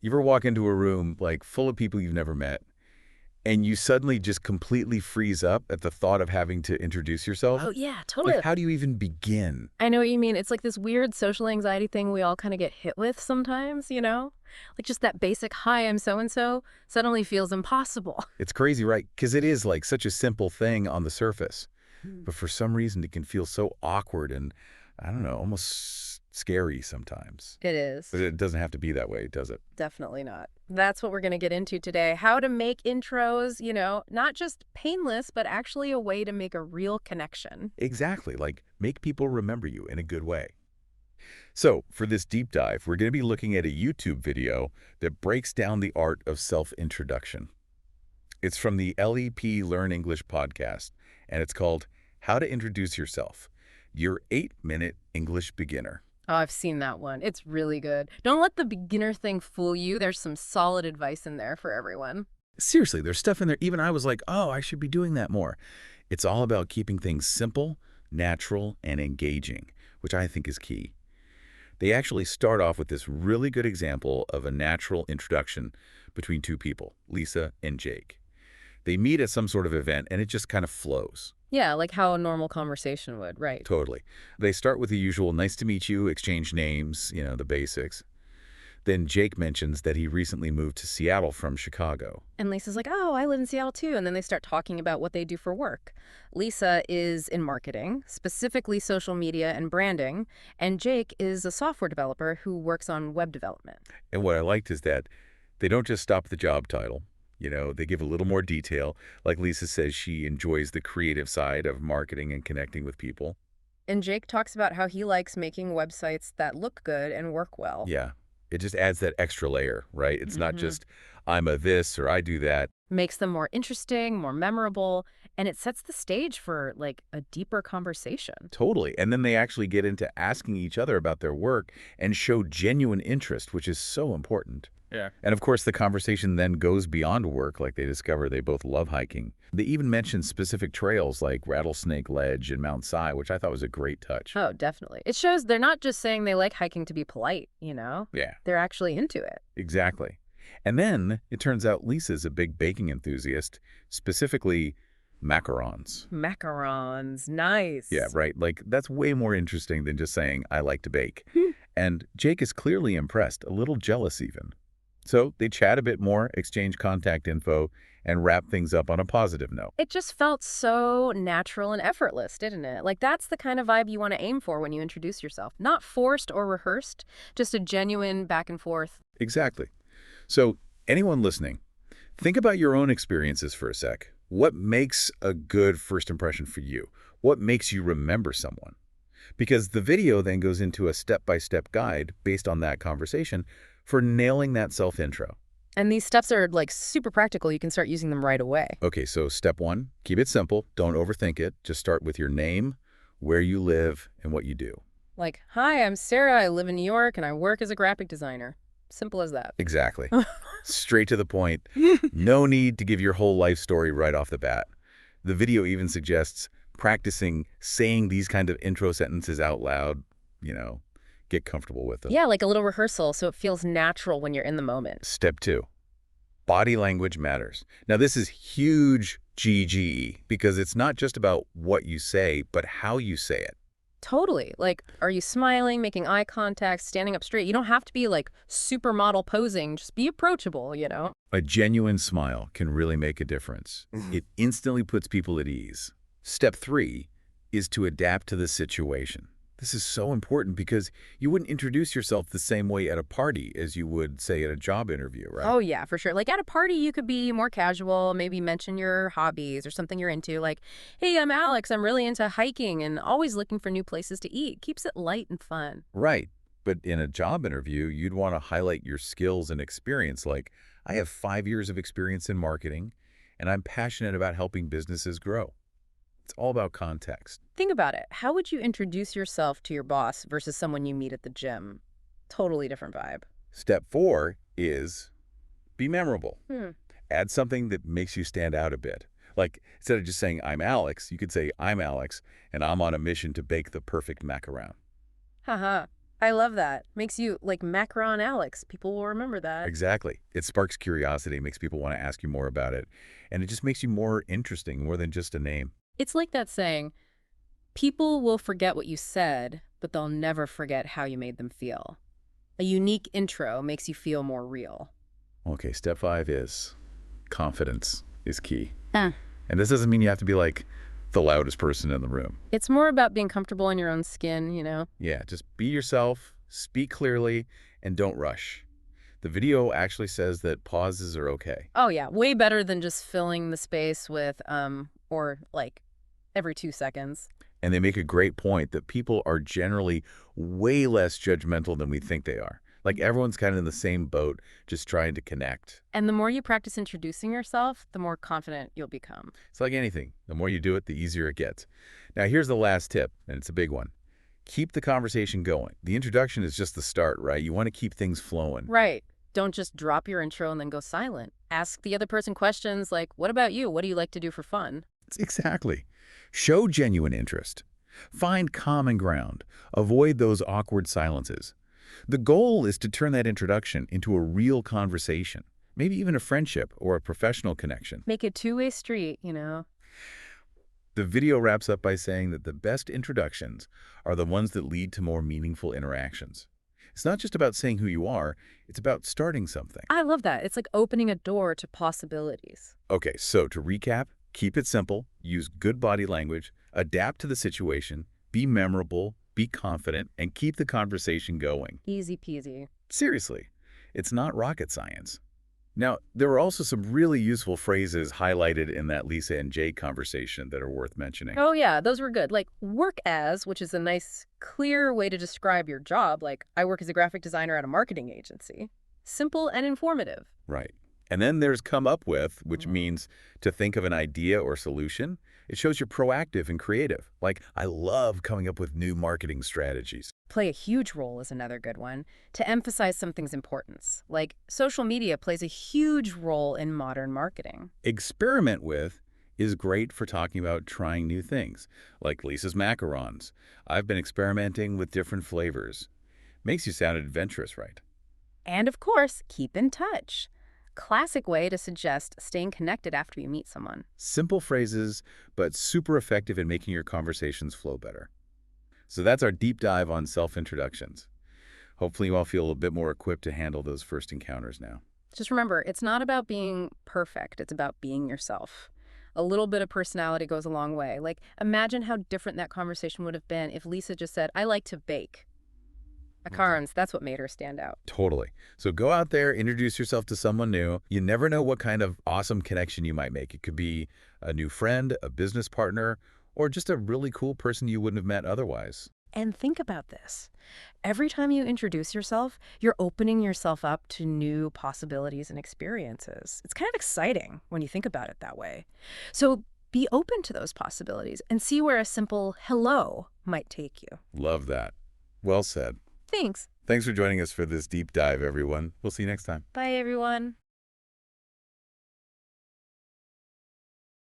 You ever walk into a room like full of people you've never met and you suddenly just completely freeze up at the thought of having to introduce yourself? Oh, yeah, Like, totally. how do you even begin? I know what you mean. It's like this weird social anxiety thing we all kind of get hit with sometimes, you know? Like just that basic, hi, I'm so and so, suddenly feels impossible. It's crazy, right? Because it is like such a simple thing on the surface. Hmm. But for some reason, it can feel so awkward and, I don't know, almost scary sometimes. It is. But it doesn't have to be that way, does it? Definitely not. That's what we're going to get into today. How to make intros, not just painless, but actually a way to make a real connection. Exactly. Like, make people remember you in a good way. So, for this deep dive, we're going to be looking at a YouTube video that breaks down the art of self-introduction. It's from the LEP Learn English podcast, and it's called How to Introduce Yourself, Your 8-Minute English Beginner. Oh, I've seen that one. It's really good. Don't let the beginner thing fool you. There's some solid advice in there for everyone. Seriously, there's stuff in there. Even I was like, oh, I should be doing that more. It's all about keeping things simple, natural, and engaging, which I think is key. They actually start off with this really good example of a natural introduction between two people, Lisa and Jake. They meet at some sort of event, and it just kind of flows. Yeah, like how a normal conversation would, right? Totally. They start with the usual nice to meet you, exchange names, the basics. Then Jake mentions that he recently moved to Seattle from Chicago. And Lisa's like, oh, I live in Seattle too. And then they start talking about what they do for work. Lisa is in marketing, specifically social media and branding. And Jake is a software developer who works on web development. And what I liked is that they don't just stop at the job title. They give a little more detail. Like Lisa says, she enjoys the creative side of marketing and connecting with people. And Jake talks about how he likes making websites that look good and work well. Yeah, it just adds that extra layer, right? It's not Hmm. just, I'm a this or I do that. Makes them more interesting, more memorable, and it sets the stage for like a deeper conversation. Totally. And then they actually get into asking each other about their work and show genuine interest, which is so important. Yeah. And of course, the conversation then goes beyond work, like they discover they both love hiking. They even mention specific trails like Rattlesnake Ledge and Mount Si, which I thought was a great touch. Oh, definitely. It shows they're not just saying they like hiking to be polite, you know? Yeah, They're actually into it. exactly. And then it turns out Lisa's a big baking enthusiast, specifically macarons. Macarons, nice. Yeah, right. Like, that's way more interesting than just saying, I like to bake. Hmm. And Jake is clearly impressed, a little jealous even. So they chat a bit more, exchange contact info, and wrap things up on a positive note. It just felt so natural and effortless, didn't it? Like that's the kind of vibe you want to aim for when you introduce yourself. Not forced or rehearsed, just a genuine back and forth. Exactly. So, anyone listening, think about your own experiences for a sec. What makes a good first impression for you? What makes you remember someone? Because the video then goes into a step-by-step guide based on that conversation for nailing that self-intro. And these steps are like super practical. You can start using them right away. Okay, so step one, keep it simple. Don't overthink it. Just start with your name, where you live, and what you do. Like, hi, I'm Sarah. I live in New York and I work as a graphic designer. Simple as that. Exactly. Straight to the point. No need to give your whole life story right off the bat. The video even suggests practicing saying these kind of intro sentences out loud, get comfortable with them. Yeah, like a little rehearsal so it feels natural when you're in the moment. Step two, body language matters. Now, this is huge GGE because it's not just about what you say, but how you say it. Totally. Like, are you smiling, making eye contact, standing up straight? You don't have to be like supermodel posing. Just be approachable, you know? A genuine smile can really make a difference. It instantly puts people at ease. Step three is to adapt to the situation. This is so important because you wouldn't introduce yourself the same way at a party as you would, say, at a job interview, right? Oh, yeah, for sure. Like at a party, you could be more casual, maybe mention your hobbies or something you're into. Like, hey, I'm Alex. I'm really into hiking and always looking for new places to eat. Keeps it light and fun. Right. But in a job interview, you'd want to highlight your skills and experience. Like, I have 5 years of experience in marketing, and I'm passionate about helping businesses grow. It's all about context. Think about it. How would you introduce yourself to your boss versus someone you meet at the gym? Totally different vibe. Step four is be memorable. Hmm. Add something that makes you stand out a bit. Like, instead of just saying, I'm Alex, you could say, I'm Alex, and I'm on a mission to bake the perfect macaron. Haha. I love that. Makes you like Macaron Alex. People will remember that. Exactly. It sparks curiosity, makes people want to ask you more about it, and it just makes you more interesting, more than just a name. It's like that saying, people will forget what you said, but they'll never forget how you made them feel. A unique intro makes you feel more real. Okay, step 5 is confidence is key. Huh. And this doesn't mean you have to be like the loudest person in the room. It's more about being comfortable in your own skin, Yeah, just be yourself, speak clearly, and don't rush. The video actually says that pauses are okay. Oh, yeah. Way better than just filling the space with, or like every 2 seconds. And they make a great point that people are generally way less judgmental than we think they are. Like everyone's kind of in the same boat, just trying to connect. And the more you practice introducing yourself, the more confident you'll become. It's like anything. The more you do it, the easier it gets. Now, here's the last tip, and it's a big one. Keep the conversation going. The introduction is just the start, right? You want to keep things flowing. Right. Don't just drop your intro and then go silent. Ask the other person questions like, what about you? What do you like to do for fun? Exactly. Show genuine interest. Find common ground. Avoid those awkward silences. The goal is to turn that introduction into a real conversation, maybe even a friendship or a professional connection. Make it two-way street, The video wraps up by saying that the best introductions are the ones that lead to more meaningful interactions. It's not just about saying who you are, it's about starting something. I love that. It's like opening a door to possibilities. Okay, so to recap, keep it simple, use good body language, adapt to the situation, be memorable, be confident, and keep the conversation going. Easy peasy. Seriously, it's not rocket science. Now, there are also some really useful phrases highlighted in that Lisa and Jake conversation that are worth mentioning. Oh, yeah, those were good. Like work as, which is a nice, clear way to describe your job. Like I work as a graphic designer at a marketing agency. Simple and informative. Right. And then there's come up with, which means to think of an idea or solution. It shows you're proactive and creative. Like, I love coming up with new marketing strategies. Play a huge role is another good one, to emphasize something's importance. Like social media plays a huge role in modern marketing. Experiment with is great for talking about trying new things, like Lisa's macarons. I've been experimenting with different flavors. Makes you sound adventurous, right? And of course, keep in touch. Classic way to suggest staying connected after you meet someone. Simple phrases, but super effective in making your conversations flow better. So that's our deep dive on self-introductions. Hopefully you all feel a bit more equipped to handle those first encounters now. Just remember, it's not about being perfect. It's about being yourself. A little bit of personality goes a long way. Like, imagine how different that conversation would have been if Lisa just said, I like to bake. Macarons, that's what made her stand out. Totally. So go out there, introduce yourself to someone new. You never know what kind of awesome connection you might make. It could be a new friend, a business partner, or just a really cool person you wouldn't have met otherwise. And think about this. Every time you introduce yourself, you're opening yourself up to new possibilities and experiences. It's kind of exciting when you think about it that way. So be open to those possibilities and see where a simple hello might take you. Love that. Well said. Thanks. Thanks for joining us for this deep dive, everyone. We'll see you next time. Bye, everyone.